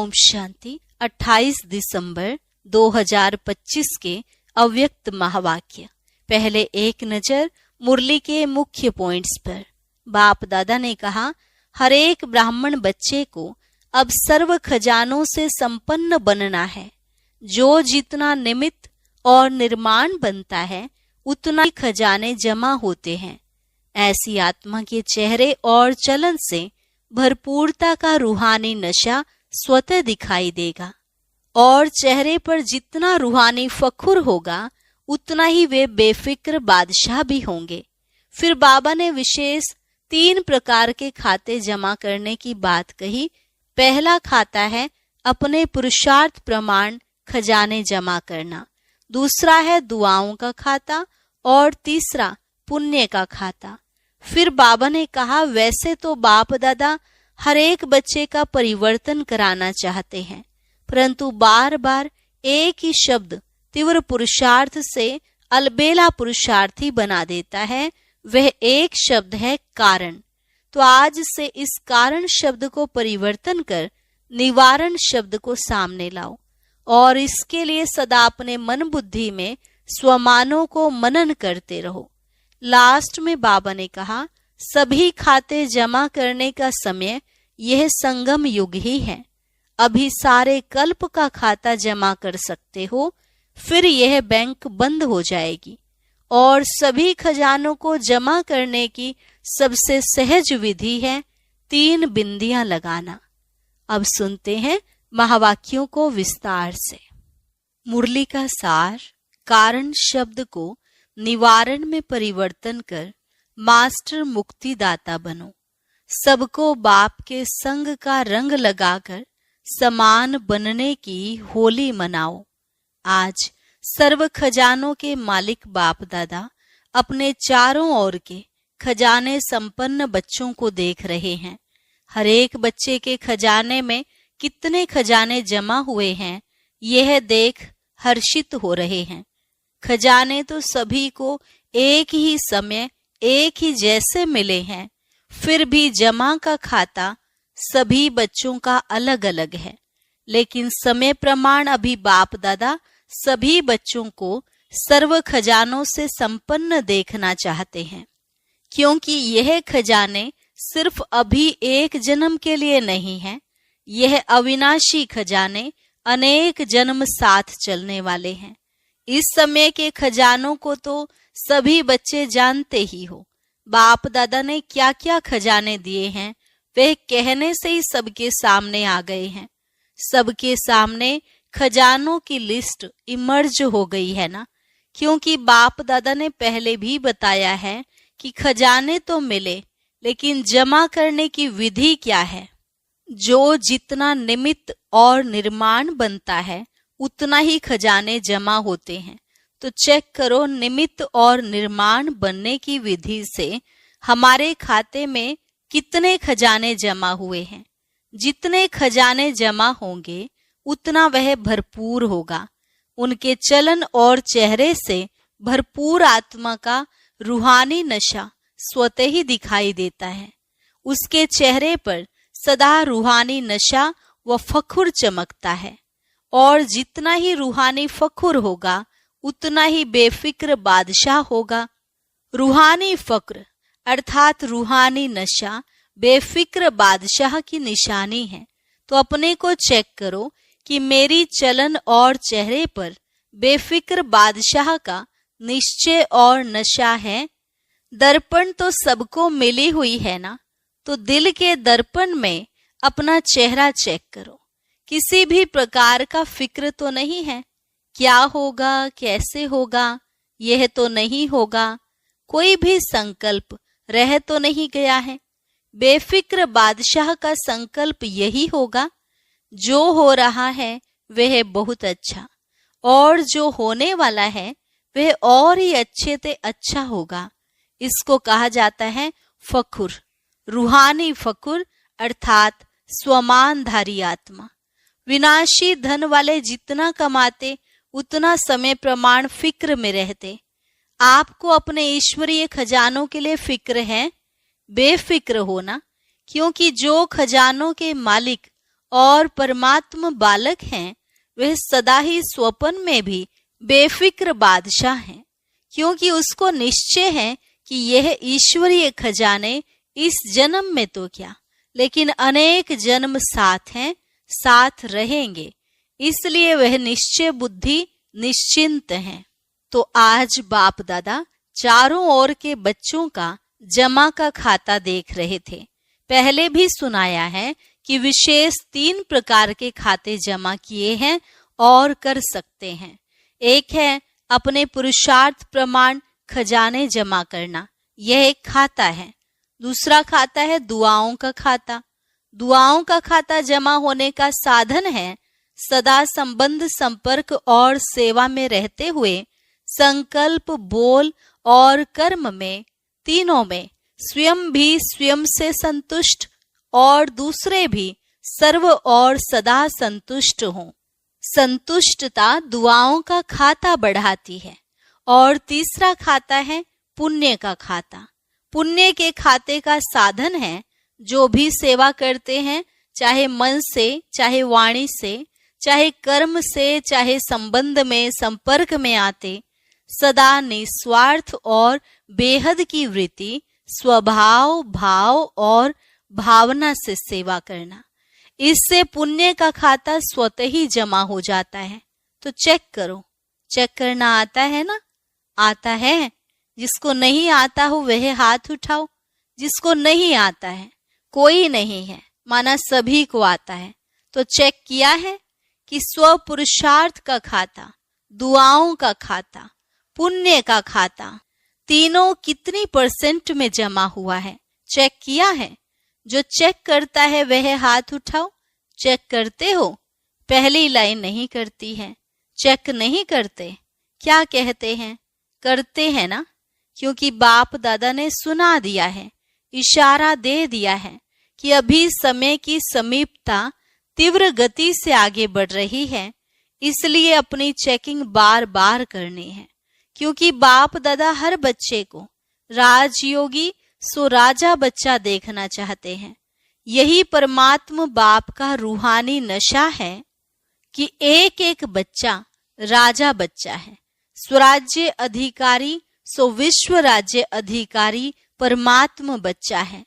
ओम शांति। 28 दिसंबर 2025 के अव्यक्त महावाक्य। पहले एक नजर मुरली के मुख्य पॉइंट्स पर। बाप दादा ने कहा, हर एक ब्राह्मण बच्चे को अब सर्व खजानों से संपन्न बनना है। जो जितना निमित्त और निर्माण बनता है उतना ही खजाने जमा होते हैं। ऐसी आत्मा के चेहरे और चलन से भरपूरता का रूहानी नशा स्वतः दिखाई देगा और चेहरे पर जितना रूहानी फखुर होगा उतना ही वे बेफिक्र बादशाह भी होंगे। फिर बाबा ने विशेष 3 प्रकार के खाते जमा करने की बात कही। पहला खाता है अपने पुरुषार्थ प्रमाण खजाने जमा करना, दूसरा है दुआओं का खाता और तीसरा पुण्य का खाता। फिर बाबा ने कहा, वैसे तो बाप दादा हर एक बच्चे का परिवर्तन कराना चाहते हैं, परंतु बार बार एक ही शब्द तीव्र पुरुषार्थ से अलबेला पुरुषार्थी बना देता है। वह एक शब्द है कारण। तो आज से इस कारण शब्द को परिवर्तन कर निवारण शब्द को सामने लाओ और इसके लिए सदा अपने मन बुद्धि में स्वमानों को मनन करते रहो। लास्ट में बाबा ने कहा, सभी खाते जमा करने का समय यह संगम युग ही है। अभी सारे कल्प का खाता जमा कर सकते हो, फिर यह बैंक बंद हो जाएगी और सभी खजानों को जमा करने की सबसे सहज विधि है 3 बिंदियां लगाना। अब सुनते हैं महावाक्यों को विस्तार से। मुरली का सार, कारण शब्द को निवारण में परिवर्तन कर मास्टर मुक्तिदाता बनो। सबको बाप के संग का रंग लगाकर समान बनने की होली मनाओ। आज सर्व खजानों के मालिक बाप दादा अपने चारों ओर के खजाने संपन्न बच्चों को देख रहे हैं। हर एक बच्चे के खजाने में कितने खजाने जमा हुए हैं यह देख हर्षित हो रहे हैं। खजाने तो सभी को एक ही समय एक ही जैसे मिले हैं, फिर भी जमा का खाता सभी बच्चों का अलग अलग है। लेकिन समय प्रमाण अभी बाप दादा सभी बच्चों को सर्व खजानों से संपन्न देखना चाहते हैं, क्योंकि यह खजाने सिर्फ अभी एक जन्म के लिए नहीं है। यह अविनाशी खजाने अनेक जन्म साथ चलने वाले हैं। इस समय के खजानों को तो सभी बच्चे जानते ही हो। बाप दादा ने क्या क्या खजाने दिए हैं वह कहने से ही सबके सामने आ गए हैं। सबके सामने खजानों की लिस्ट इमर्ज हो गई है ना, क्योंकि बाप दादा ने पहले भी बताया है कि खजाने तो मिले, लेकिन जमा करने की विधि क्या है। जो जितना निमित्त और निर्माण बनता है उतना ही खजाने जमा होते हैं। तो चेक करो निमित्त और निर्माण बनने की विधि से हमारे खाते में कितने खजाने जमा हुए हैं। जितने खजाने जमा होंगे उतना वह भरपूर होगा। उनके चलन और चेहरे से भरपूर आत्मा का रूहानी नशा स्वतः ही दिखाई देता है। उसके चेहरे पर सदा रूहानी नशा व फखुर चमकता है और जितना ही रूहानी फखुर होगा उतना ही बेफिक्र बादशाह होगा। रूहानी फक्र अर्थात रूहानी नशा बेफिक्र बादशाह की निशानी है। तो अपने को चेक करो कि मेरी चलन और चेहरे पर बेफिक्र बादशाह का निश्चय और नशा है। दर्पण तो सबको मिली हुई है ना, तो दिल के दर्पण में अपना चेहरा चेक करो। किसी भी प्रकार का फिक्र तो नहीं है, क्या होगा कैसे होगा यह तो नहीं होगा। कोई भी संकल्प रह तो नहीं गया है। बेफिक्र बादशाह का संकल्प यही होगा, जो हो रहा है वह बहुत अच्छा और जो होने वाला है वह और ही अच्छे से अच्छा होगा। इसको कहा जाता है फखुर, रूहानी फखुर अर्थात स्वमानधारी आत्मा। विनाशी धन वाले जितना कमाते उतना समय प्रमाण फिक्र में रहते। आपको अपने ईश्वरीय खजानों के लिए फिक्र है, बेफिक्र होना, क्योंकि जो खजानों के मालिक और परमात्मा बालक हैं, वह सदा ही स्वप्न में भी बेफिक्र बादशाह हैं, क्योंकि उसको निश्चय है कि यह ईश्वरीय खजाने इस जन्म में तो क्या, लेकिन अनेक जन्म साथ हैं, साथ रहेंगे। इसलिए वह निश्चय बुद्धि निश्चिंत हैं। तो आज बाप दादा चारों ओर के बच्चों का जमा का खाता देख रहे थे। पहले भी सुनाया है कि विशेष 3 प्रकार के खाते जमा किए हैं और कर सकते हैं। एक है अपने पुरुषार्थ प्रमाण खजाने जमा करना, यह एक खाता है। दूसरा खाता है दुआओं का खाता। दुआओं का खाता जमा होने का साधन है सदा संबंध, संपर्क और सेवा में रहते हुए संकल्प, बोल और कर्म में, तीनों में स्वयं भी स्वयं से संतुष्ट और दूसरे भी सर्व और सदा संतुष्ट हों। संतुष्टता दुआओं का खाता बढ़ाती है। और तीसरा खाता है पुण्य का खाता। पुण्य के खाते का साधन है जो भी सेवा करते हैं, चाहे मन से, चाहे वाणी से, चाहे कर्म से, चाहे संबंध में, संपर्क में आते, सदा निस्वार्थ और बेहद की वृत्ति, स्वभाव, भाव और भावना से सेवा करना। इससे पुण्य का खाता स्वतः ही जमा हो जाता है। तो चेक करो, चेक करना आता है ना? आता है? जिसको नहीं आता हो वह हाथ उठाओ। जिसको नहीं आता है, कोई नहीं है, माना सभी को आता है। तो चेक किया है कि स्व पुरुषार्थ का खाता, दुआओं का खाता, पुण्य का खाता, तीनों कितनी % में जमा हुआ है? चेक किया है? जो चेक करता है वह हाथ उठाओ। चेक करते हो? पहली लाइन नहीं करती है। चेक नहीं करते, क्या कहते हैं? करते हैं ना, क्योंकि बाप दादा ने सुना दिया है, इशारा दे दिया है कि अभी समय की समीपता तीव्र गति से आगे बढ़ रही है, इसलिए अपनी चेकिंग बार बार करनी है। क्योंकि बाप दादा हर बच्चे को राजयोगी सो राजा बच्चा देखना चाहते हैं। यही परमात्मा बाप का रूहानी नशा है कि एक एक बच्चा राजा बच्चा है। स्वराज्य अधिकारी सो विश्व राज्य अधिकारी परमात्मा बच्चा है।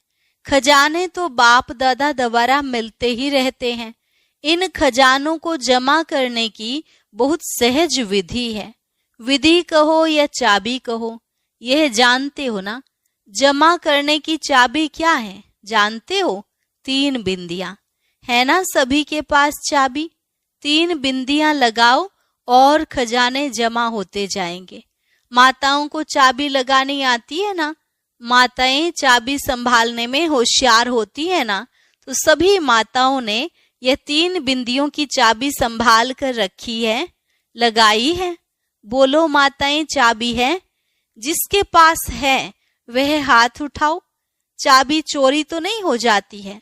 खजाने तो बाप दादा द्वारा मिलते ही रहते हैं। इन खजानों को जमा करने की बहुत सहज विधि है। विधि कहो या चाबी कहो, यह जानते हो ना? जमा करने की चाबी क्या है जानते हो? 3 बिंदियां है ना सभी के पास चाबी। 3 बिंदियां लगाओ और खजाने जमा होते जाएंगे। माताओं को चाबी लगानी आती है ना? माताएं चाबी संभालने में होशियार होती है ना? तो सभी माताओं ने यह 3 बिंदियों की चाबी संभाल कर रखी है, लगाई है। बोलो माताएं, चाबी है? जिसके पास है वह हाथ उठाओ। चाबी चोरी तो नहीं हो जाती है।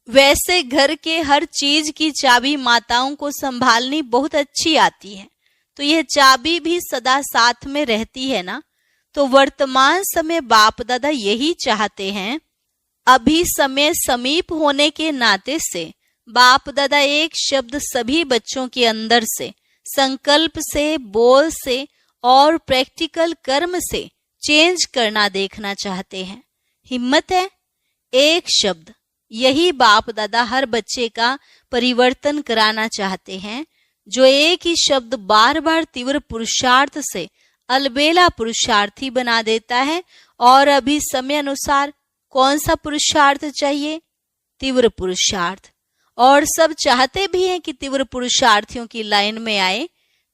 वैसे घर के हर चीज की चाबी माताओं को संभालनी बहुत अच्छी आती है, तो यह चाबी भी सदा साथ में रहती है ना? तो वर्तमान समय बाप दादा यही चाहते हैं। अभी समय समीप होने के नाते से बाप दादा एक शब्द सभी बच्चों के अंदर से, संकल्प से, बोल से और प्रैक्टिकल कर्म से चेंज करना देखना चाहते हैं। हिम्मत है? एक शब्द, यही बाप दादा हर बच्चे का परिवर्तन कराना चाहते हैं। जो एक ही शब्द बार बार तीव्र पुरुषार्थ से अलबेला पुरुषार्थी बना देता है। और अभी समय अनुसार कौन सा पुरुषार्थ चाहिए? तीव्र पुरुषार्थ। और सब चाहते भी हैं कि तीव्र पुरुषार्थियों की लाइन में आए,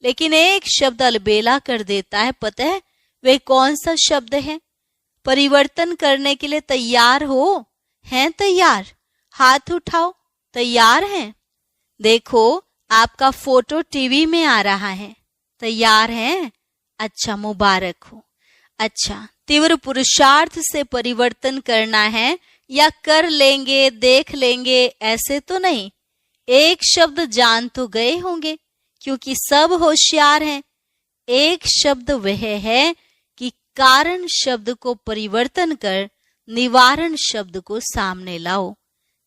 लेकिन एक शब्द अलबेला कर देता है। पता है वे कौन सा शब्द है? परिवर्तन करने के लिए तैयार हो? हैं तैयार? हाथ उठाओ। तैयार हैं? देखो आपका फोटो टीवी में आ रहा है। तैयार हैं? अच्छा, मुबारक हो। अच्छा, तीव्र पुरुषार्थ से परिवर्तन करना है या कर लेंगे, देख लेंगे, ऐसे तो नहीं। एक शब्द जान तो गए होंगे, क्योंकि सब होशियार हैं। एक शब्द वह है कि कारण शब्द को परिवर्तन कर निवारण शब्द को सामने लाओ।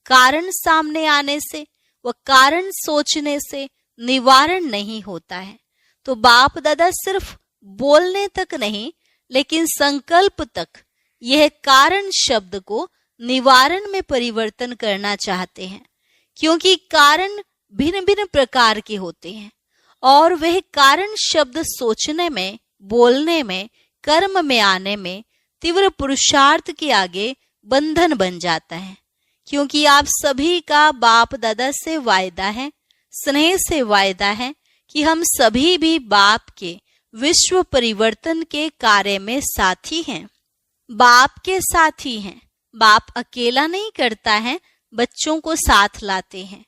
कारण सामने आने से वह कारण सोचने से निवारण नहीं होता है। तो बाप दादा सिर्फ बोलने तक नहीं, लेकिन संकल्प तक यह कारण शब्द को निवारण में परिवर्तन करना चाहते हैं, क्योंकि कारण भिन्न भिन्न प्रकार के होते हैं और वह कारण शब्द सोचने में, बोलने में, कर्म में आने में तीव्र पुरुषार्थ के आगे बंधन बन जाता है। क्योंकि आप सभी का बाप दादा से वायदा है, स्नेह से वायदा है कि हम सभी भी बाप के विश्व परिवर्तन के कार्य में साथी हैं, बाप के साथी हैं। बाप अकेला नहीं करता है, बच्चों को साथ लाते हैं।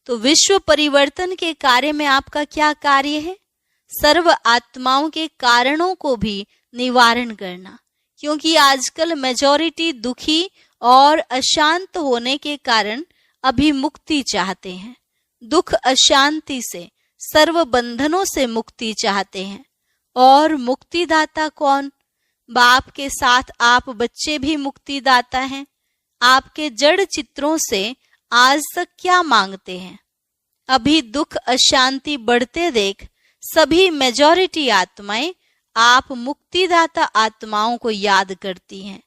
तो विश्व परिवर्तन के कार्य में आपका क्या कार्य है? सर्व आत्माओं के कारणों को भी निवारण करना, क्योंकि आजकल मेजॉरिटी दुखी और अशांत होने के कारण अभी मुक्ति चाहते हैं। दुख अशांति से, सर्व बंधनों से मुक्ति चाहते हैं। और मुक्तिदाता कौन? बाप के साथ आप बच्चे भी मुक्तिदाता हैं। आपके जड़ चित्रों से आज तक क्या मांगते हैं? अभी दुख अशांति बढ़ते देख सभी मेजॉरिटी आत्माएं आप मुक्तिदाता आत्माओं को याद करती हैं।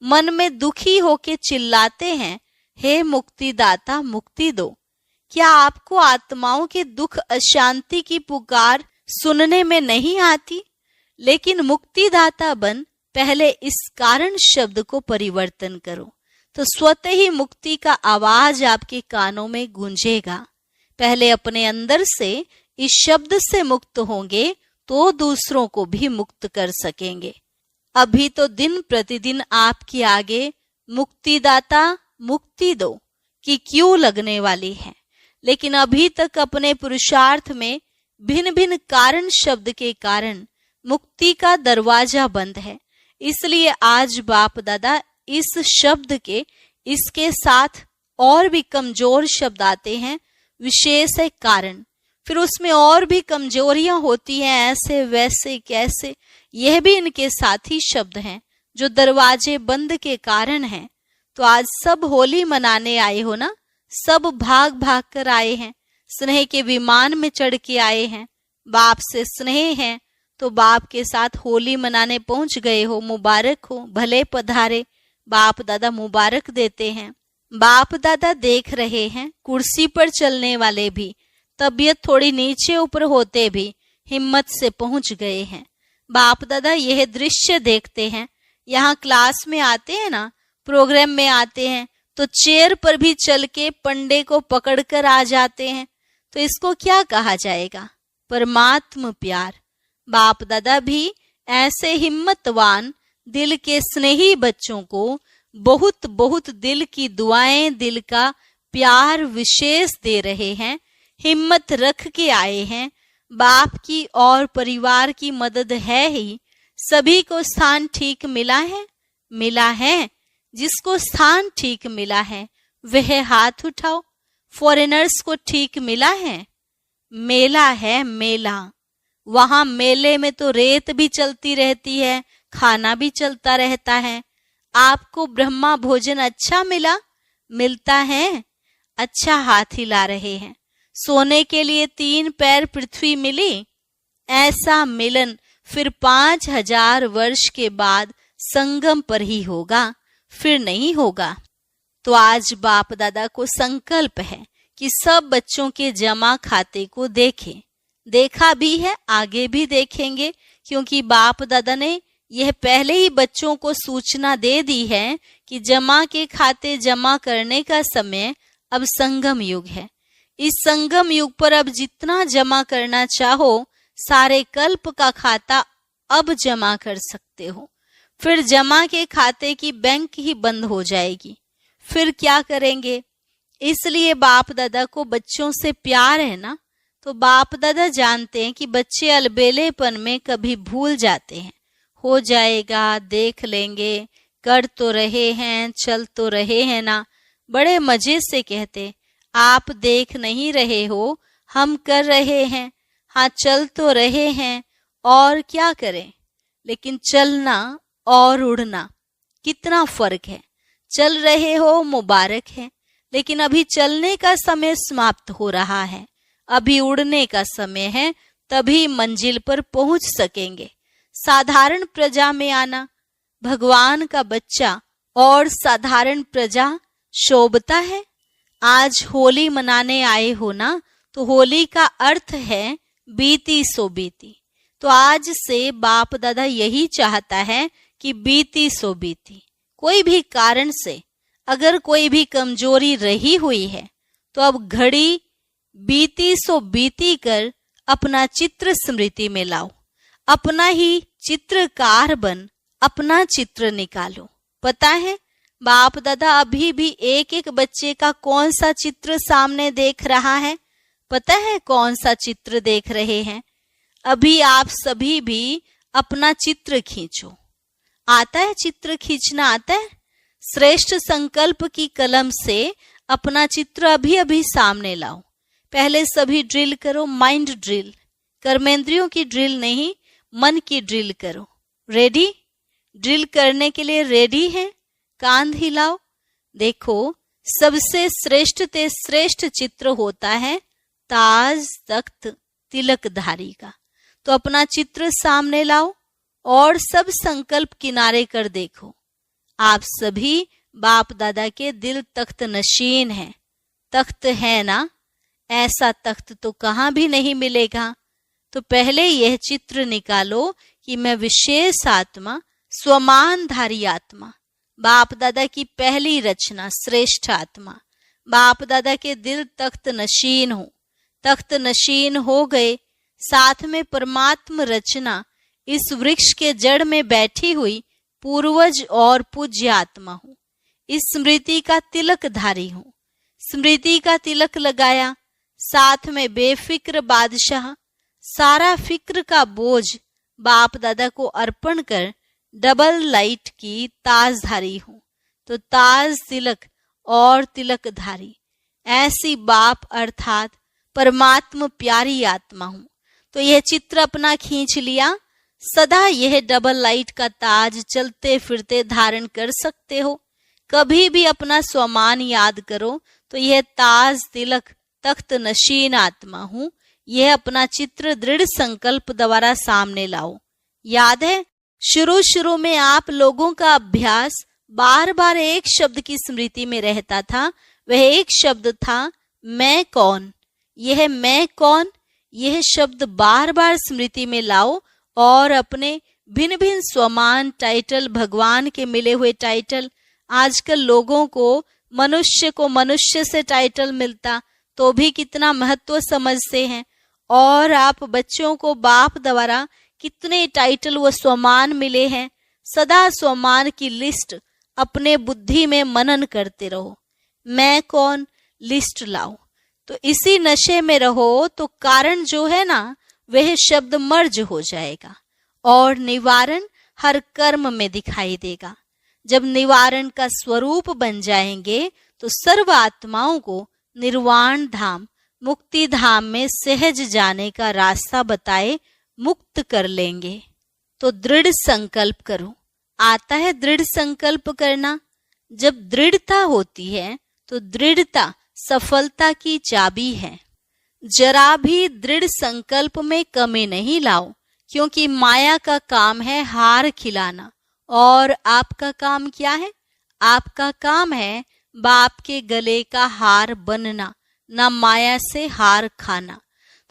मन में दुखी होके चिल्लाते हैं, हे मुक्तिदाता मुक्ति दो। क्या आपको आत्माओं के दुख अशांति की पुकार सुनने में नहीं आती? लेकिन मुक्तिदाता बन पहले इस कारण शब्द को परिवर्तन करो, तो स्वतः ही मुक्ति का आवाज आपके कानों में गूंजेगा। पहले अपने अंदर से इस शब्द से मुक्त होंगे तो दूसरों को भी मुक्त कर सकेंगे। अभी तो दिन प्रतिदिन आपके आगे मुक्तिदाता मुक्ति दो कि क्यों लगने वाली है, लेकिन अभी तक अपने पुरुषार्थ में भिन्न भिन्न कारण शब्द के कारण मुक्ति का दरवाजा बंद है। इसलिए आज बाप दादा इस शब्द के, इसके साथ और भी कमजोर शब्द आते हैं, विशेष है कारण। फिर उसमें और भी कमजोरियां होती हैं, ऐसे वैसे कैसे, यह भी इनके साथी शब्द हैं जो दरवाजे बंद के कारण हैं। तो आज सब होली मनाने आए हो ना, सब भाग भाग कर आए हैं, स्नेह के विमान में चढ़ के आए हैं, बाप से स्नेह है तो बाप के साथ होली मनाने पहुंच गए हो, मुबारक हो, भले पधारे। बाप दादा मुबारक देते हैं। बाप दादा देख रहे हैं, कुर्सी पर चलने वाले भी, तबीयत थोड़ी नीचे ऊपर होते भी हिम्मत से पहुंच गए हैं। बाप दादा यह दृश्य देखते हैं। यहाँ क्लास में आते हैं ना, प्रोग्राम में आते हैं, तो चेयर पर भी चल के पंडे को पकड़कर आ जाते हैं। तो इसको क्या कहा जाएगा? परमात्म प्यार। बाप दादा भी ऐसे हिम्मतवान दिल के स्नेही बच्चों को बहुत बहुत दिल की दुआएं, दिल का प्यार विशेष दे रहे हैं, हिम्मत रख के आए हैं। बाप की और परिवार की मदद है ही। सभी को स्थान ठीक मिला है, मिला है। जिसको स्थान ठीक मिला है वह हाथ उठाओ। फॉरेनर्स को ठीक मिला है, मेला है मेला। वहां मेले में तो रेत भी चलती रहती है, खाना भी चलता रहता है। आपको ब्रह्मा भोजन अच्छा मिला, मिलता है, अच्छा हाथ हिला रहे हैं। सोने के लिए 3 पैर पृथ्वी मिली, ऐसा मिलन फिर 5000 वर्ष के बाद संगम पर ही होगा, फिर नहीं होगा। तो आज बाप दादा को संकल्प है कि सब बच्चों के जमा खाते को देखें। देखा भी है, आगे भी देखेंगे, क्योंकि बाप दादा ने यह पहले ही बच्चों को सूचना दे दी है कि जमा के खाते जमा करने का समय अब संगम युग है। इस संगम युग पर अब जितना जमा करना चाहो सारे कल्प का खाता अब जमा कर सकते हो। फिर जमा के खाते की बैंक ही बंद हो जाएगी, फिर क्या करेंगे? इसलिए बाप दादा को बच्चों से प्यार है ना, तो बाप दादा जानते हैं कि बच्चे अलबेलेपन में कभी भूल जाते हैं। हो जाएगा, देख लेंगे, कर तो रहे हैं, चल तो रहे हैं ना। बड़े मजे से कहते, आप देख नहीं रहे हो, हम कर रहे हैं। हाँ, चल तो रहे हैं, और क्या करें? लेकिन चलना और उड़ना कितना फर्क है। चल रहे हो मुबारक है, लेकिन अभी चलने का समय समाप्त हो रहा है, अभी उड़ने का समय है, तभी मंजिल पर पहुंच सकेंगे। साधारण प्रजा में आना, भगवान का बच्चा और साधारण प्रजा शोभता है। आज होली मनाने आए हो ना, तो होली का अर्थ है बीती सो बीती। तो आज से बाप दादा यही चाहता है कि बीती सो बीती। कोई भी कारण से अगर कोई भी कमजोरी रही हुई है तो अब घड़ी बीती सो बीती कर अपना चित्र स्मृति में लाओ, अपना ही चित्रकार बन अपना चित्र निकालो। पता है बाप दादा अभी भी एक एक बच्चे का कौन सा चित्र सामने देख रहा है? पता है कौन सा चित्र देख रहे हैं? अभी आप सभी भी अपना चित्र खींचो। आता है चित्र खींचना? आता है? श्रेष्ठ संकल्प की कलम से अपना चित्र अभी अभी सामने लाओ। पहले सभी ड्रिल करो, माइंड ड्रिल, कर्मेंद्रियों की ड्रिल नहीं, मन की ड्रिल करो। रेडी? ड्रिल करने के लिए रेडी है? कांध हिलाओ। देखो, सबसे श्रेष्ठ ते श्रेष्ठ चित्र होता है ताज तख्त तिलकधारी का। तो अपना चित्र सामने लाओ और सब संकल्प किनारे कर देखो। आप सभी बाप दादा के दिल तख्त नशीन हैं। तख्त है ना? ऐसा तख्त तो कहां भी नहीं मिलेगा। तो पहले यह चित्र निकालो कि मैं विशेष आत्मा, स्वमानधारी आत्मा, बाप दादा की पहली रचना, श्रेष्ठ आत्मा, बाप दादा के दिल तख्त नशीन हूं। तख्त नशीन हो गए, साथ में परमात्म रचना इस वृक्ष के जड़ में बैठी हुई पूर्वज और पूज्य आत्मा हूं। इस स्मृति का तिलक धारी हूं। स्मृति का तिलक लगाया, साथ में बेफिक्र बादशाह, सारा फिक्र का बोझ बाप दादा को अर्पण कर डबल लाइट की ताजधारी हूं। तो ताज तिलक और तिलकधारी, ऐसी बाप अर्थात परमात्म प्यारी आत्मा हूं। तो यह चित्र अपना खींच लिया। सदा यह डबल लाइट का ताज चलते फिरते धारण कर सकते हो। कभी भी अपना स्वमान याद करो तो यह ताज तिलक तख्त नशीन आत्मा हूं। यह अपना चित्र दृढ़ संकल्प द्वारा सामने लाओ। याद है, शुरू में आप लोगों का अभ्यास बार बार एक शब्द की स्मृति में रहता था। वह एक शब्द था मैं कौन। यह मैं कौन, यह शब्द बार बार स्मृति में लाओ और अपने भिन्न भिन्न स्वमान टाइटल, भगवान के मिले हुए टाइटल। आजकल लोगों को मनुष्य से टाइटल मिलता तो भी कितना महत्व समझते हैं, और आप बच्चों को बाप द्वारा कितने टाइटल व स्वमान मिले हैं। सदा स्वमान की लिस्ट अपने बुद्धि में मनन करते रहो। मैं कौन, लिस्ट लाओ। तो इसी नशे में रहो तो कारण जो है ना, वह शब्द मर्ज हो जाएगा और निवारण हर कर्म में दिखाई देगा। जब निवारण का स्वरूप बन जाएंगे तो सर्व आत्माओं को निर्वाण धाम, मुक्ति धाम में सहज जाने का रास्ता बताए मुक्त कर लेंगे। तो दृढ़ संकल्प करो। आता है दृढ़ संकल्प करना? जब दृढ़ता होती है तो दृढ़ता सफलता की चाबी है। जरा भी दृढ़ संकल्प में कमी नहीं लाओ, क्योंकि माया का काम है हार खिलाना और आपका काम क्या है? आपका काम है बाप के गले का हार बनना, ना माया से हार खाना।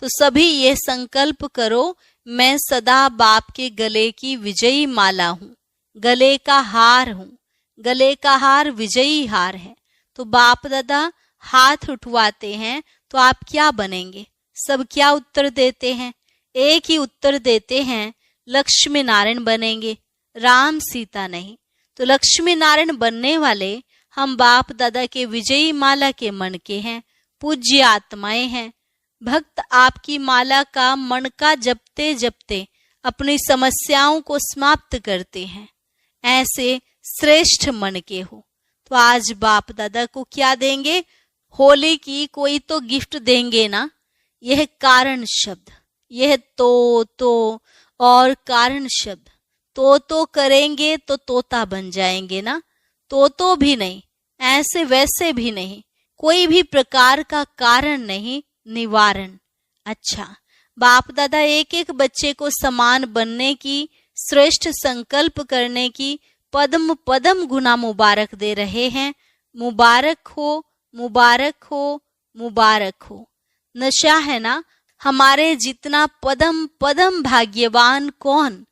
तो सभी ये संकल्प करो, मैं सदा बाप के गले की विजयी माला हूँ, गले का हार हूँ। गले का हार विजयी हार है। तो बाप दादा हाथ उठवाते हैं तो आप क्या बनेंगे? सब क्या उत्तर देते हैं? एक ही उत्तर देते हैं, लक्ष्मी नारायण बनेंगे, राम सीता नहीं। तो लक्ष्मी नारायण बनने वाले हम बाप दादा के विजयी माला के मन के हैं, पूज्य आत्माएं हैं। भक्त आपकी माला का मणका जपते जपते अपनी समस्याओं को समाप्त करते हैं। ऐसे श्रेष्ठ मन के हो। तो आज बाप दादा को क्या देंगे? होली की कोई तो गिफ्ट देंगे ना। यह कारण शब्द, यह तो और कारण शब्द, तो करेंगे तो तोता बन जाएंगे ना। तो भी नहीं, ऐसे वैसे भी नहीं, कोई भी प्रकार का कारण नहीं, निवारण। अच्छा, बाप दादा एक एक बच्चे को समान बनने की, श्रेष्ठ संकल्प करने की पद्म पद्म गुना मुबारक दे रहे हैं। मुबारक हो, मुबारक हो, मुबारक हो। नशा है ना, हमारे जितना पदम पदम भाग्यवान कौन,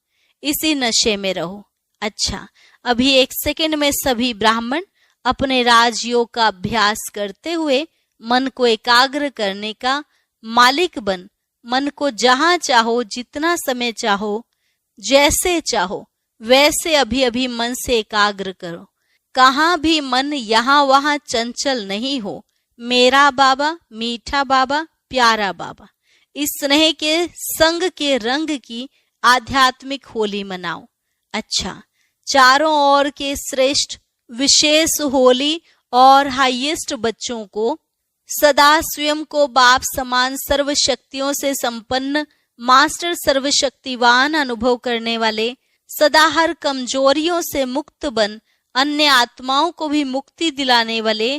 इसी नशे में रहो। अच्छा, अभी 1 सेकंड में सभी ब्राह्मण अपने राजयोग का अभ्यास करते हुए मन को एकाग्र करने का मालिक बन, मन को जहां चाहो, जितना समय चाहो, जैसे चाहो वैसे अभी अभी मन से एकाग्र करो। कहाँ भी मन यहाँ वहां चंचल नहीं हो। मेरा बाबा, मीठा बाबा, प्यारा बाबा, इस स्नेह के संग के रंग की आध्यात्मिक होली मनाओ। अच्छा, चारों ओर के श्रेष्ठ विशेष होली और हाईएस्ट बच्चों को सदा स्वयं को बाप समान सर्व शक्तियों से संपन्न मास्टर सर्वशक्तिवान अनुभव करने वाले, सदा हर कमजोरियों से मुक्त बन अन्य आत्माओं को भी मुक्ति दिलाने वाले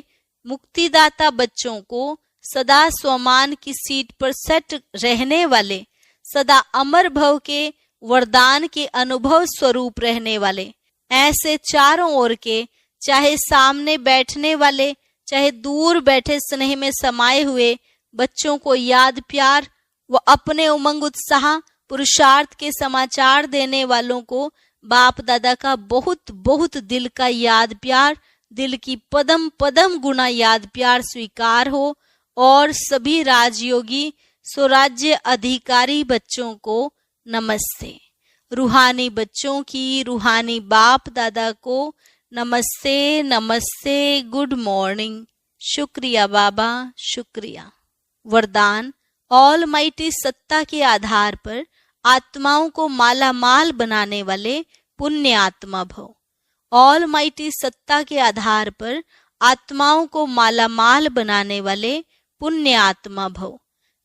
मुक्तिदाता बच्चों को, सदा स्वमान की सीट पर सेट रहने वाले, सदा अमर भव के वरदान के अनुभव स्वरूप रहने वाले, ऐसे चारों ओर के, चाहे सामने बैठने वाले चाहे दूर बैठे स्नेह में समाये हुए बच्चों को याद प्यार व अपने उमंग उत्साह पुरुषार्थ के समाचार देने वालों को बाप दादा का बहुत बहुत दिल का याद प्यार, दिल की पदम पदम गुना याद प्यार स्वीकार हो। और सभी राजयोगी स्वराज्य अधिकारी बच्चों को नमस्ते। रूहानी बच्चों की रूहानी बाप दादा को नमस्ते नमस्ते, गुड मॉर्निंग। शुक्रिया बाबा, शुक्रिया। वरदान, ऑल माइटी सत्ता के आधार पर आत्माओं को माला माल बनाने वाले पुण्य आत्मा भव। ऑल माइटी सत्ता के आधार पर आत्माओं को माला माल बनाने वाले पुण्य आत्मा भव।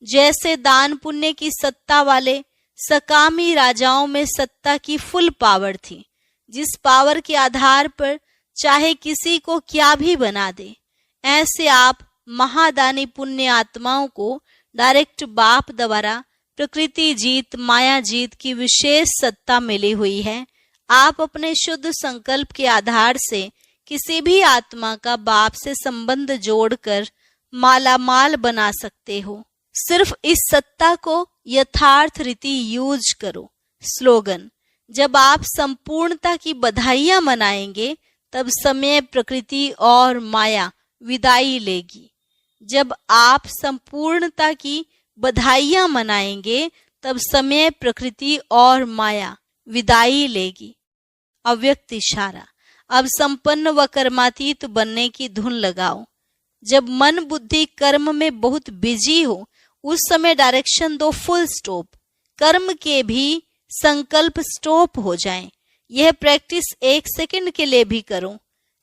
जैसे दान पुण्य की सत्ता वाले सकामी राजाओं में सत्ता की फुल पावर थी, जिस पावर के आधार पर चाहे किसी को क्या भी बना दे, ऐसे आप महादानी पुण्य आत्माओं को डायरेक्ट बाप द्वारा प्रकृति जीत माया जीत की विशेष सत्ता मिली हुई है। आप अपने शुद्ध संकल्प के आधार से किसी भी आत्मा का बाप से संबंध जोड़कर माला माल बना सकते हो। सिर्फ इस सत्ता को यथार्थ रीति यूज करो। स्लोगन, जब आप संपूर्णता की बधाइयां मनाएंगे तब समय प्रकृति और माया विदाई लेगी। जब आप संपूर्णता की बधाइयां मनाएंगे तब समय प्रकृति और माया विदाई लेगी। अव्यक्त इशारा, अब संपन्न व कर्मातीत बनने की धुन लगाओ। जब मन बुद्धि कर्म में बहुत बिजी हो उस समय डायरेक्शन दो फुल स्टॉप। कर्म के भी संकल्प स्टॉप हो जाएं। यह प्रैक्टिस 1 सेकंड के लिए भी करो,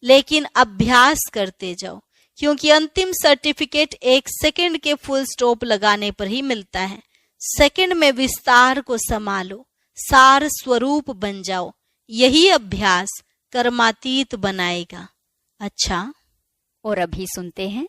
लेकिन अभ्यास करते जाओ, क्योंकि अंतिम सर्टिफिकेट 1 सेकंड के फुल स्टॉप लगाने पर ही मिलता है। सेकंड में विस्तार को संभालो, सार स्वरूप बन जाओ। यही अभ्यास कर्मातीत बनाएगा। अच्छा, और अभी सुनते हैं